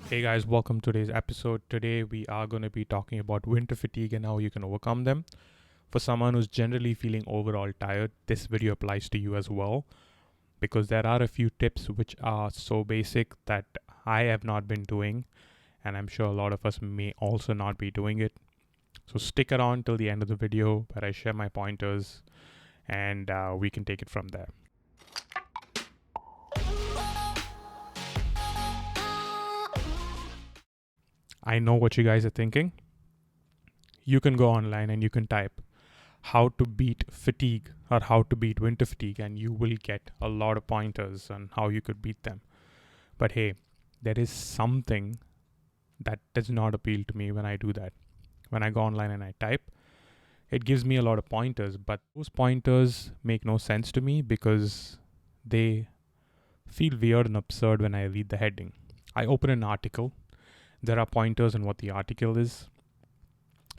Hey guys, welcome to today's episode. Today we are going to be talking about winter fatigue and how you can overcome them. For someone who's generally feeling overall tired, this video applies to you as well because there are a few tips which are so basic that I have not been doing, and I'm sure a lot of us may also not be doing it. So stick around till the end of the video where I share my pointers and we can take it from there. I know what you guys are thinking. You can go online and you can type how to beat fatigue or how to beat winter fatigue, and you will get a lot of pointers on how you could beat them. But hey, there is something that does not appeal to me when I do that. When I go online and I type, it gives me a lot of pointers, but those pointers make no sense to me because they feel weird and absurd when I read the heading. I open an article, there are pointers on what the article is.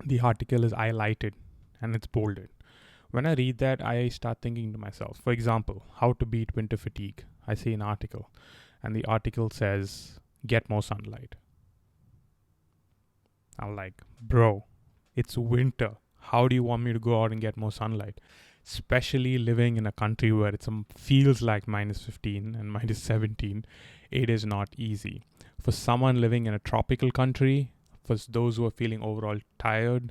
The article is highlighted and it's bolded. When I read that, I start thinking to myself, for example, how to beat winter fatigue. I see an article, and the article says, get more sunlight. I'm like, bro, it's winter. How do you want me to go out and get more sunlight? Especially living in a country where it feels like minus 15 and minus 17, it is not easy. For someone living in a tropical country, for those who are feeling overall tired,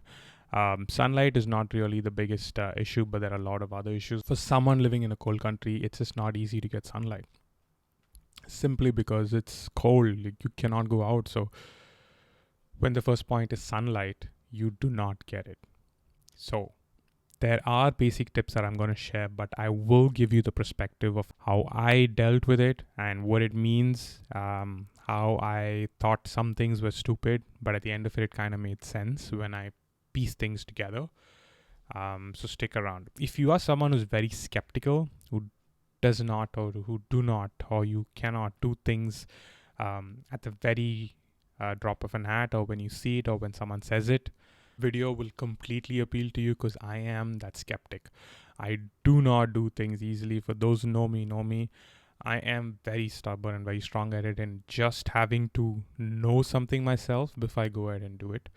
sunlight is not really the biggest issue, but there are a lot of other issues. For someone living in a cold country, it's just not easy to get sunlight. Simply because it's cold, you cannot go out. So when the first point is sunlight, you do not get it. So there are basic tips that I'm going to share, but I will give you the perspective of how I dealt with it and what it means, how I thought some things were stupid, but at the end of it, it kind of made sense when I piece things together. So stick around. If you are someone who's very skeptical, who does not or who do not or you cannot do things at the very drop of an hat, or when you see it or when someone says it, video will completely appeal to you because I am that skeptic. I do not do things easily. For those who know me, I am very stubborn and very strong at it, and just having to know something myself before I go ahead and do it.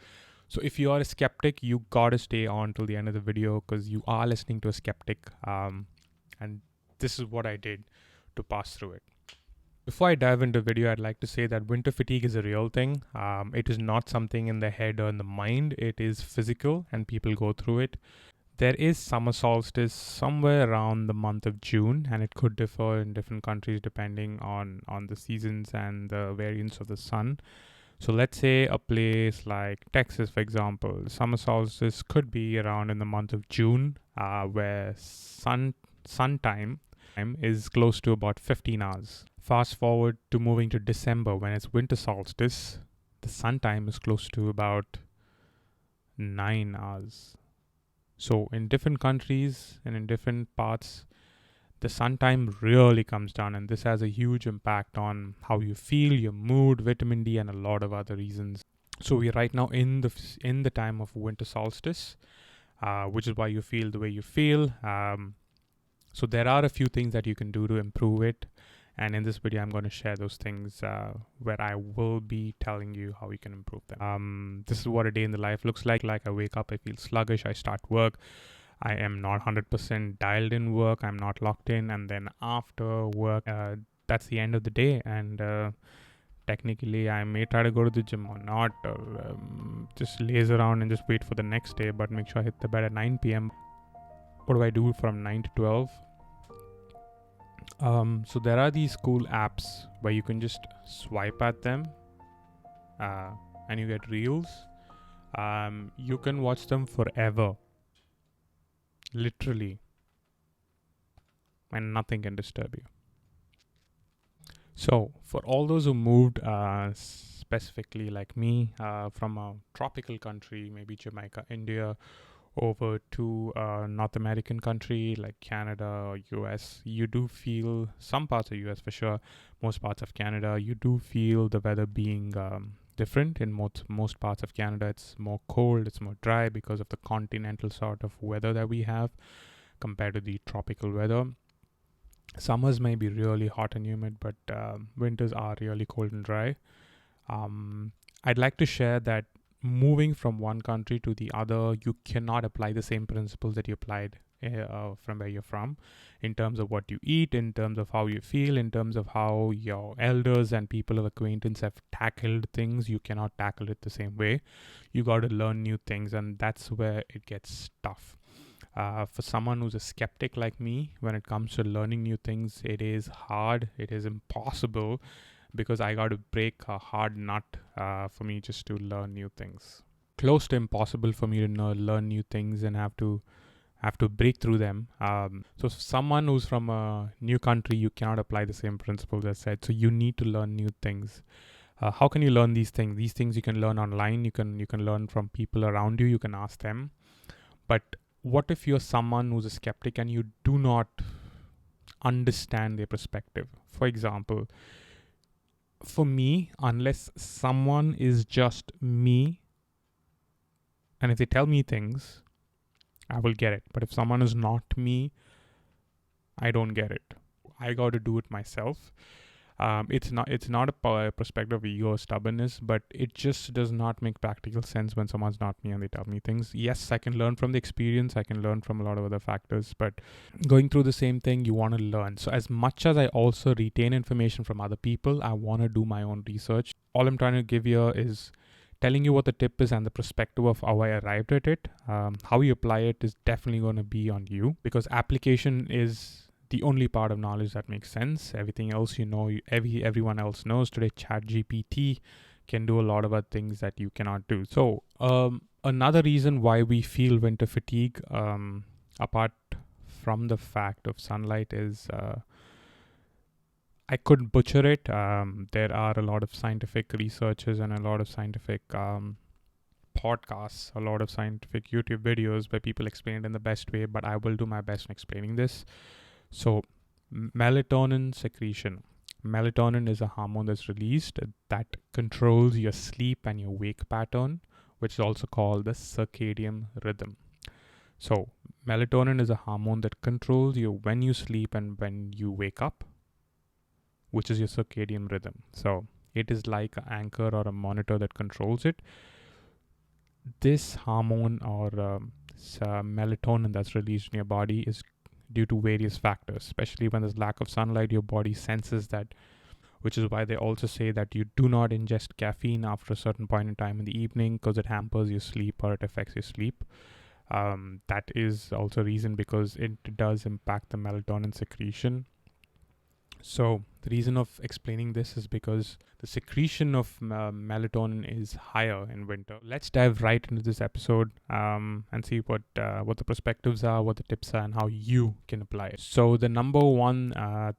So if you are a skeptic, you gotta stay on till the end of the video because you are listening to a skeptic, and this is what I did to pass through it. Before I dive into the video, I'd like to say that winter fatigue is a real thing. It is not something in the head or in the mind. It is physical and people go through it. There is summer solstice somewhere around the month of June, and it could differ in different countries depending on the seasons and the variance of the sun. So let's say a place like Texas, for example, summer solstice could be around in the month of June, where sun time is close to about 15 hours. Fast forward to moving to December when it's winter solstice, the sun time is close to about 9 hours. So in different countries and in different parts, the sun time really comes down, and this has a huge impact on how you feel, your mood, vitamin D, and a lot of other reasons. So we're right now in the time of winter solstice, which is why you feel the way you feel. So there are a few things that you can do to improve it. And in this video, I'm going to share those things where I will be telling you how you can improve them. This is what a day in the life looks like. Like I wake up, I feel sluggish, I start work. I am not 100% dialed in work. I'm not locked in. And then after work, that's the end of the day. And technically, I may try to go to the gym or not, or just laze around and just wait for the next day. But make sure I hit the bed at 9 p.m. What do I do from 9 to 12? So there are these cool apps where you can just swipe at them and you get reels. You can watch them forever, literally, and nothing can disturb you. So for all those who moved specifically like me from a tropical country, maybe Jamaica, India, over to a North American country like Canada or US, you do feel some parts of US for sure, most parts of Canada, you do feel the weather being different. In most parts of Canada, it's more cold, it's more dry because of the continental sort of weather that we have compared to the tropical weather. Summers may be really hot and humid, but winters are really cold and dry. I'd like to share that moving from one country to the other, you cannot apply the same principles that you applied from where you're from, in terms of what you eat, in terms of how you feel, in terms of how your elders and people of acquaintance have tackled things. You cannot tackle it the same way. You got to learn new things, and that's where it gets tough. For someone who's a skeptic like me, when it comes to learning new things, it is hard, it is impossible, because I got to break a hard nut for me just to learn new things. Close to impossible for me to learn new things and have to break through them. So someone who's from a new country, you cannot apply the same principles as said. So you need to learn new things. How can you learn these things? These things you can learn online. You can learn from people around you. You can ask them. But what if you're someone who's a skeptic and you do not understand their perspective? For example, for me, unless someone is just me, and if they tell me things, I will get it. But if someone is not me, I don't get it. I got to do it myself. It's not a perspective of ego or stubbornness, but it just does not make practical sense when someone's not me and they tell me things. Yes, I can learn from the experience. I can learn from a lot of other factors, but going through the same thing, you want to learn. So as much as I also retain information from other people, I want to do my own research. All I'm trying to give here is telling you what the tip is and the perspective of how I arrived at it. How you apply it is definitely going to be on you, because application is the only part of knowledge that makes sense. Everything else, everyone else knows today. ChatGPT can do a lot of other things that you cannot do. So another reason why we feel winter fatigue, apart from the fact of sunlight, is I couldn't butcher it. There are a lot of scientific researches and a lot of scientific podcasts, a lot of scientific YouTube videos where people explain it in the best way, but I will do my best in explaining this. So, melatonin secretion. Melatonin is a hormone that's released that controls your sleep and your wake pattern, which is also called the circadian rhythm. So, melatonin is a hormone that controls you when you sleep and when you wake up, which is your circadian rhythm. So, it is like an anchor or a monitor that controls it. This hormone or melatonin that's released in your body is due to various factors, especially when there's lack of sunlight. Your body senses that, which is why they also say that you do not ingest caffeine after a certain point in time in the evening, because it hampers your sleep or it affects your sleep. That is also a reason, because it does impact the melatonin secretion. So the reason of explaining this is because the secretion of melatonin is higher in winter. Let's dive right into this episode and see what the perspectives are, what the tips are, and how you can apply it. So the number one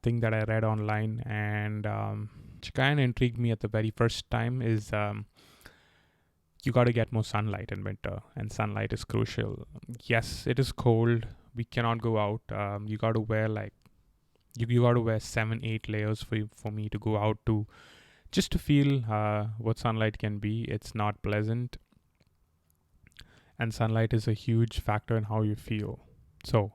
thing that I read online and which kind of intrigued me at the very first time is you got to get more sunlight in winter, and sunlight is crucial. Yes, it is cold. We cannot go out. You got to wear you got to wear 7-8 layers for me to go out to, just to feel what sunlight can be. It's not pleasant, and sunlight is a huge factor in how you feel. So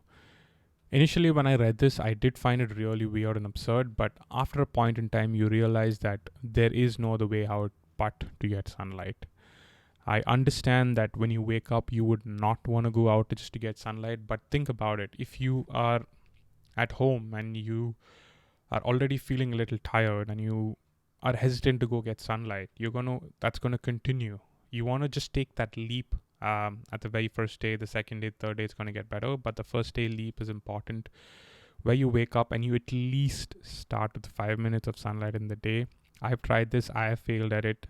initially when I read this, I did find it really weird and absurd, but after a point in time, you realize that there is no other way out but to get sunlight. I understand that when you wake up, you would not want to go out just to get sunlight, but think about it. If you are at home and you are already feeling a little tired and you are hesitant to go get sunlight, that's gonna continue. You want to just take that leap at the very first day. The second day, third day, it's gonna get better, but the first day leap is important, where you wake up and you at least start with 5 minutes of sunlight in the day. I've tried this. I have failed at it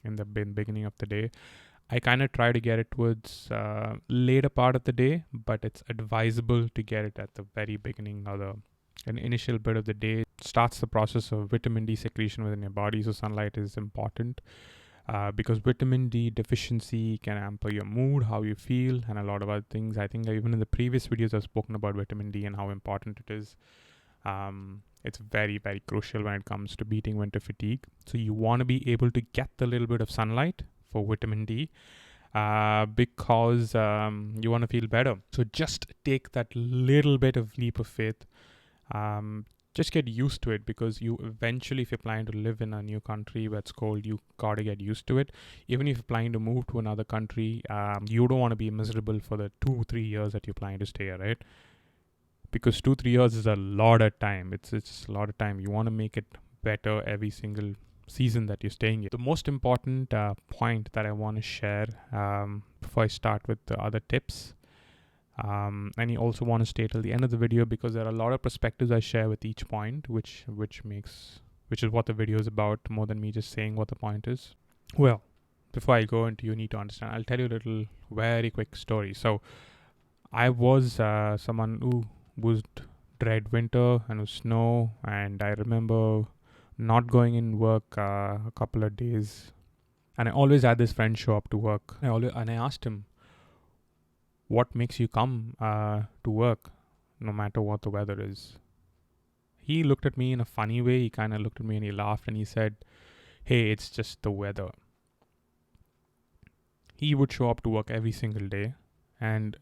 in the beginning of the day. I kind of try to get it towards later part of the day, but it's advisable to get it at the very beginning or an initial bit of the day. It starts the process of vitamin D secretion within your body. So sunlight is important because vitamin D deficiency can hamper your mood, how you feel, and a lot of other things. I think even in the previous videos I've spoken about vitamin D and how important it is. It's very, very crucial when it comes to beating winter fatigue. So you want to be able to get the little bit of sunlight for vitamin D because you want to feel better. So just take that little bit of leap of faith. just get used to it, because you eventually, if you're planning to live in a new country where it's cold, you gotta get used to it. Even if you're planning to move to another country, you don't want to be miserable for the 2-3 years that you're planning to stay, right? Because 2-3 years is a lot of time. It's a lot of time. You want to make it better every single season that you're staying in. The most important point that I want to share before I start with the other tips, and you also want to stay till the end of the video, because there are a lot of perspectives I share with each point, which is what the video is about, more than me just saying what the point is. Well, before I go into, you need to understand, I'll tell you a little very quick story. So I was someone who would dread winter and snow, and I remember not going in work a couple of days, and I always had this friend show up to work. I asked him, what makes you come to work no matter what the weather is? He looked at me in a funny way. He kind of looked at me and he laughed and he said, hey, it's just the weather. He would show up to work every single day, and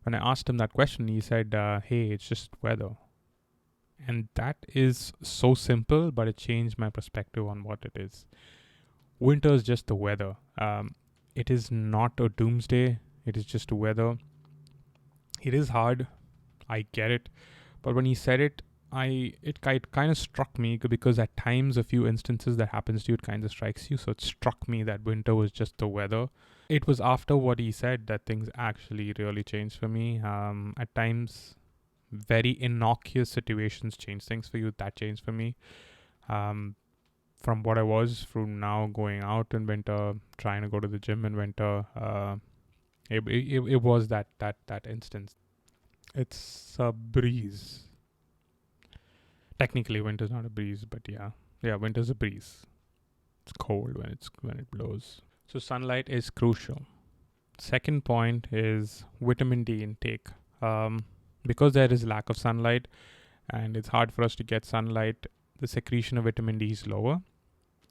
when I asked him that question, he said, hey, it's just weather. And that is so simple, but it changed my perspective on what it is. Winter is just the weather. It is not a doomsday. It is just the weather. It is hard. I get it. But when he said it, it kind of struck me, because at times, a few instances that happens to you, it kind of strikes you. So it struck me that winter was just the weather. It was after what he said that things actually really changed for me. At times, very innocuous situations change things for you. That changed for me. From what I was, from now going out in winter, trying to go to the gym in winter, it was that instance. It's a breeze. Technically, winter's not a breeze, but yeah, winter's a breeze. It's cold when it blows. So sunlight is crucial. Second point is vitamin D intake. Because there is lack of sunlight and it's hard for us to get sunlight, the secretion of vitamin D is lower.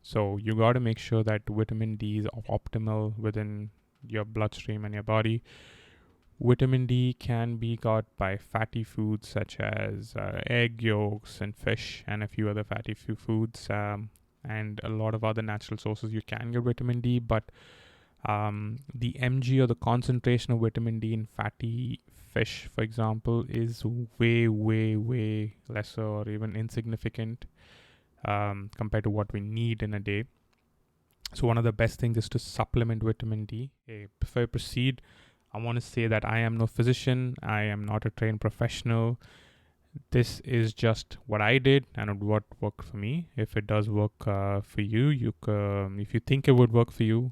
So you got to make sure that vitamin D is optimal within your bloodstream and your body. Vitamin D can be got by fatty foods such as egg yolks and fish and a few other fatty foods, and a lot of other natural sources you can get vitamin D, but the mg, or the concentration of vitamin D in fatty fish, for example, is way lesser or even insignificant compared to what we need in a day. So one of the best things is to supplement vitamin D. Before I proceed, I want to say that I am no physician. I am not a trained professional. This is just what I did and what worked for me. If it does work for you, if you think it would work for you,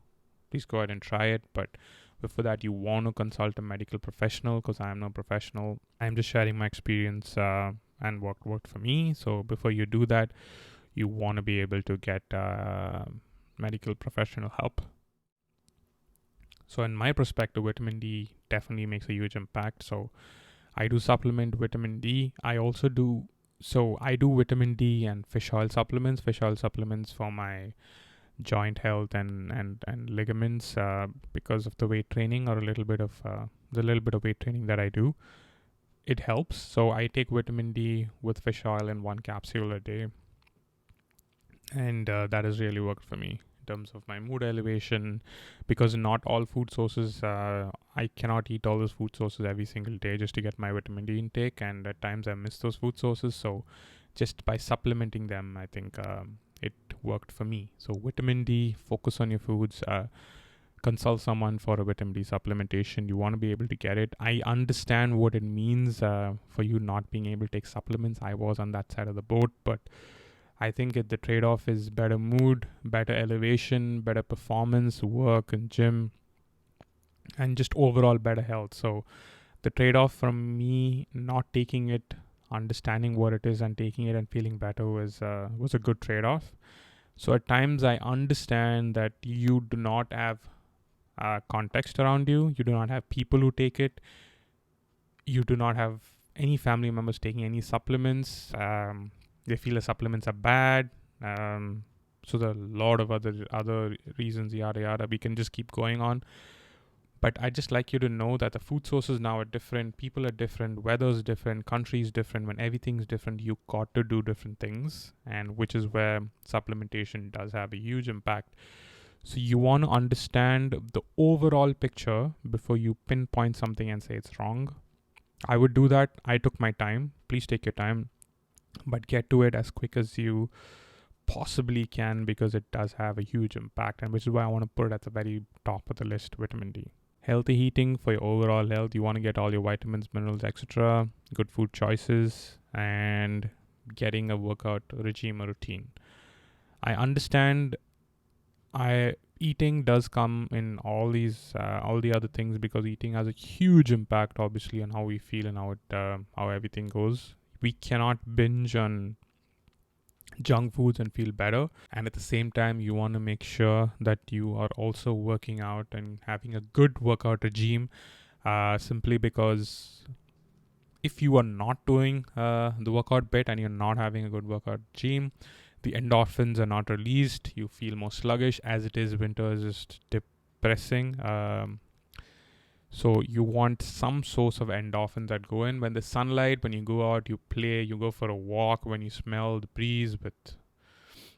please go ahead and try it. But before that, you want to consult a medical professional, because I am no professional. I'm just sharing my experience and what worked for me. So before you do that, you want to be able to get medical professional help. So in my perspective, vitamin D definitely makes a huge impact. So I do supplement vitamin D. I do vitamin D and fish oil supplements. Fish oil supplements for my joint health and ligaments, because of the weight training, or the little bit of weight training that I do. It helps. So I take vitamin D with fish oil in 1 capsule a day, and that has really worked for me in terms of my mood elevation, because not all food sources, I cannot eat all those food sources every single day just to get my vitamin D intake, and at times I miss those food sources. So just by supplementing them, I think it worked for me. So vitamin D, focus on your foods, consult someone for a vitamin D supplementation. You want to be able to get it. I understand what it means for you not being able to take supplements. I was on that side of the boat, but I think the trade-off is better mood, better elevation, better performance, work and gym, and just overall better health. So the trade-off from me not taking it, understanding what it is, and taking it and feeling better was a good trade-off. So at times I understand that you do not have context around you. You do not have people who take it. You do not have any family members taking any supplements. They feel the supplements are bad. So there are a lot of other reasons, yada yada. We can just keep going on. But I just like you to know that the food sources now are different, people are different, weather's different, country's different. When everything's different, you got to do different things, and which is where supplementation does have a huge impact. So you want to understand the overall picture before you pinpoint something and say it's wrong. I would do that. I took my time. Please take your time, but get to it as quick as you possibly can, because it does have a huge impact, and which is why I want to put it at the very top of the list, vitamin D. Healthy eating for your overall health. You want to get all your vitamins, minerals, etc. Good food choices, and getting a workout regime or routine. I understand eating does come in all the other things, because eating has a huge impact obviously on how we feel and how everything goes. We cannot binge on junk foods and feel better, and at the same time you want to make sure that you are also working out and having a good workout regime, simply because if you are not doing the workout bit and you're not having a good workout regime, the endorphins are not released, you feel more sluggish. As it is, winter is just depressing. So you want some source of endorphins that go in when the sunlight, when you go out, you play, you go for a walk, when you smell the breeze with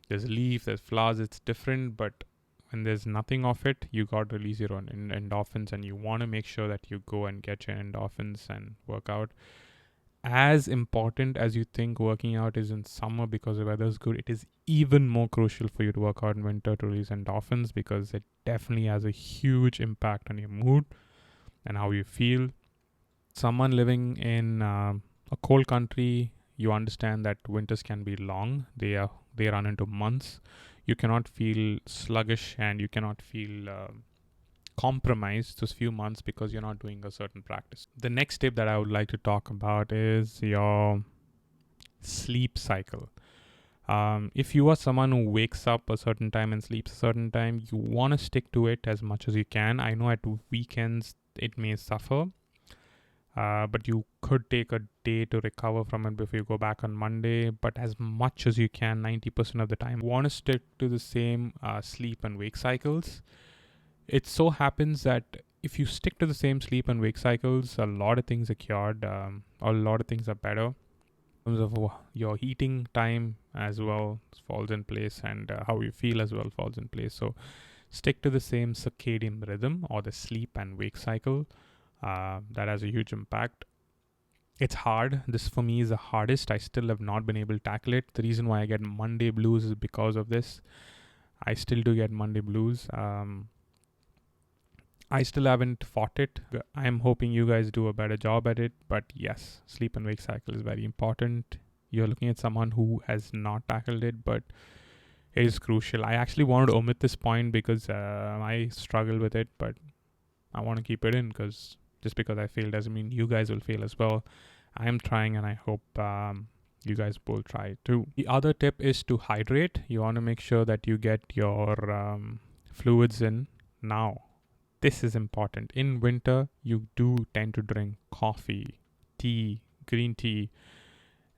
there's a leaf, there's flowers, it's different. But when there's nothing of it, you got to release your own endorphins, and you want to make sure that you go and get your endorphins and work out. As important as you think working out is in summer because the weather is good, it is even more crucial for you to work out in winter to release endorphins, because it definitely has a huge impact on your mood and how you feel. Someone living in a cold country, you understand that winters can be long. They run into months. You cannot feel sluggish and you cannot feel compromised those few months because you're not doing a certain practice. The next tip that I would like to talk about is your sleep cycle. If you are someone who wakes up a certain time and sleeps a certain time, you want to stick to it as much as you can. I know at weekends it may suffer, but you could take a day to recover from it before you go back on Monday. But as much as you can, 90% of the time, you want to stick to the same sleep and wake cycles. It so happens that if you stick to the same sleep and wake cycles, a lot of things are cured, a lot of things are better. In terms of your eating time as well falls in place, and how you feel as well falls in place. So stick to the same circadian rhythm or the sleep and wake cycle. That has a huge impact. It's hard. This for me is the hardest. I still have not been able to tackle it. The reason why I get Monday blues is because of this. I still do get Monday blues. I still haven't fought it. I'm hoping you guys do a better job at it. But yes, sleep and wake cycle is very important. You're looking at someone who has not tackled it, but it is crucial. I actually wanted to omit this point because I struggle with it, but I want to keep it in, because just because I failed doesn't mean you guys will fail as well. I'm trying, and I hope you guys will try it too. The other tip is to hydrate. You want to make sure that you get your fluids in now. This is important. In winter, you do tend to drink coffee, tea, green tea,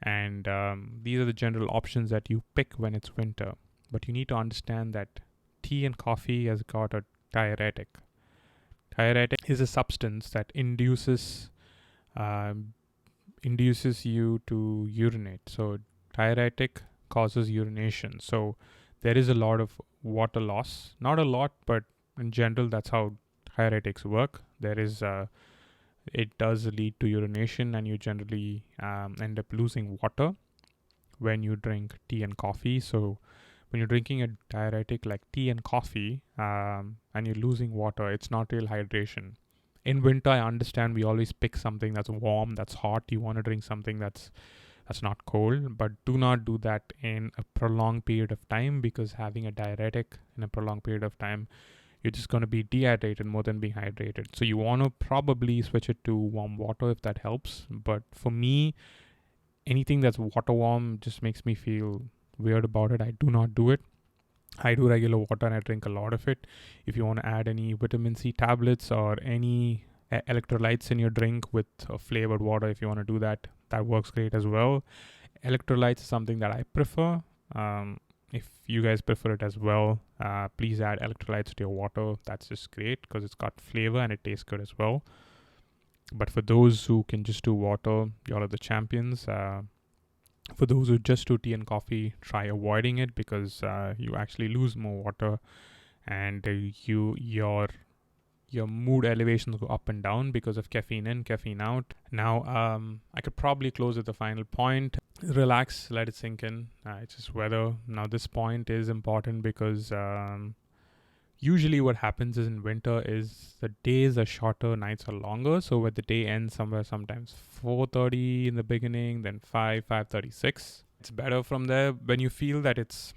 and these are the general options that you pick when it's winter. But you need to understand that tea and coffee has got a diuretic. Diuretic is a substance that induces you to urinate. So diuretic causes urination. So there is a lot of water loss. Not a lot, but in general, that's how diuretics work. It does lead to urination, and you generally end up losing water when you drink tea and coffee. So when you're drinking a diuretic like tea and coffee, and you're losing water, it's not real hydration. In winter, I understand we always pick something that's warm, that's hot. You want to drink something that's not cold, but do not do that in a prolonged period of time, because having a diuretic in a prolonged period of time, you're just going to be dehydrated more than being hydrated. So you want to probably switch it to warm water if that helps. But for me, anything that's water warm just makes me feel weird about it. I do not do it. I do regular water and I drink a lot of it. If you want to add any vitamin C tablets or any electrolytes in your drink with flavored water, if you want to do that, that works great as well. Electrolytes is something that I prefer. if you guys prefer it as well, please add electrolytes to your water. That's just great because it's got flavor and it tastes good as well. But for those who can just do water, y'all are the champions. For those who just do tea and coffee, try avoiding it because you actually lose more water, and your mood elevations go up and down because of caffeine in, caffeine out. Now, I could probably close at the final point. Relax, let it sink in. It's just weather. Now, this point is important because usually what happens is in winter is the days are shorter, nights are longer. So when the day ends somewhere, sometimes 4:30 in the beginning, then 5:36. It's better from there. When you feel that it's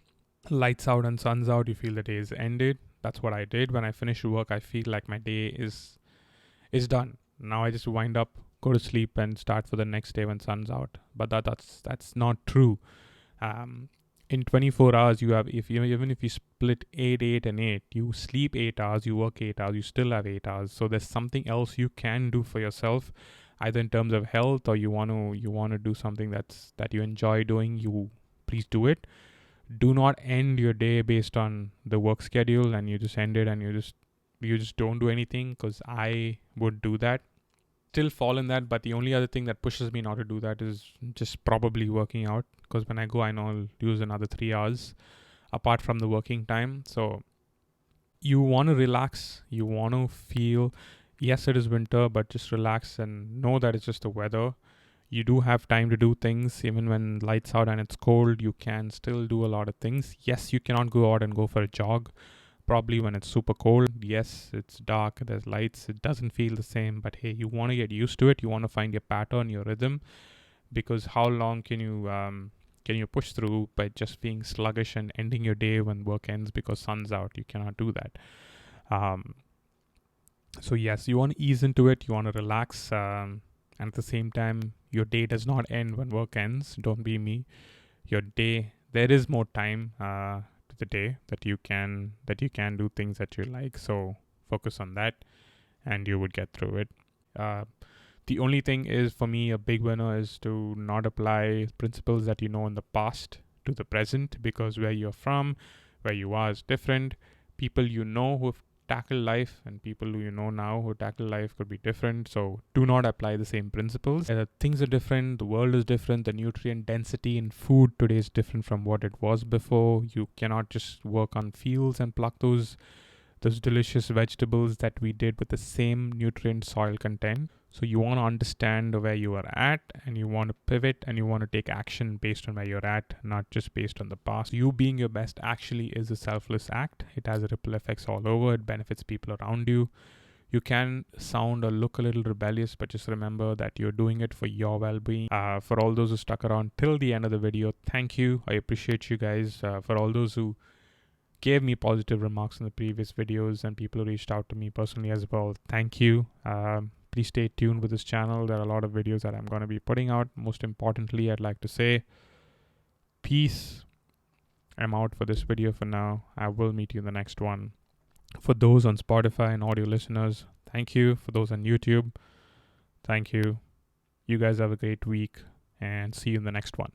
lights out and sun's out, you feel the day is ended. That's what I did. When I finish work, I feel like my day is done. Now I just wind up, go to sleep, and start for the next day when sun's out. But that's not true. In 24 hours, you have even if you split 8, and 8, you sleep 8 hours, you work 8 hours, you still have 8 hours. So there's something else you can do for yourself, either in terms of health or you want to do something that you enjoy doing. You please do it. Do not end your day based on the work schedule and you just end it and you just don't do anything, because I would do that. Still fall in that, but the only other thing that pushes me not to do that is just probably working out, because when I go, I know I'll use another 3 hours apart from the working time. So you want to relax, you want to feel, yes, it is winter, but just relax and know that it's just the weather. You do have time to do things. Even when lights out and it's cold, you can still do a lot of things. Yes, you cannot go out and go for a jog, probably when it's super cold. Yes, it's dark, there's lights, it doesn't feel the same, but hey, you want to get used to it. You want to find your pattern, your rhythm, because how long can you push through by just being sluggish and ending your day when work ends because sun's out? You cannot do that. So yes, you want to ease into it, you want to relax, and at the same time, your day does not end when work ends. Don't be me. Your day, there is more time to the day that you can do things that you like. So focus on that, and you would get through it. The only thing is, for me, a big winner is to not apply principles that you know in the past to the present, because where you're from, where you are is different. People you know who've tackle life and people who you know now who tackle life could be different. So do not apply the same principles. Things are different, the world is different, the nutrient density in food today is different from what it was before. You cannot just work on fields and pluck those delicious vegetables that we did with the same nutrient soil content. So you want to understand where you are at, and you want to pivot, and you want to take action based on where you're at, not just based on the past. You being your best actually is a selfless act. It has ripple effects all over. It benefits people around you. You can sound or look a little rebellious, but just remember that you're doing it for your well-being. For all those who stuck around till the end of the video, thank you. I appreciate you guys. For all those who gave me positive remarks in the previous videos and people who reached out to me personally as well, thank you. Please stay tuned with this channel. There are a lot of videos that I'm going to be putting out. Most importantly, I'd like to say peace. I'm out for this video for now. I will meet you in the next one. For those on Spotify and audio listeners, thank you. For those on YouTube, thank you. You guys have a great week, and see you in the next one.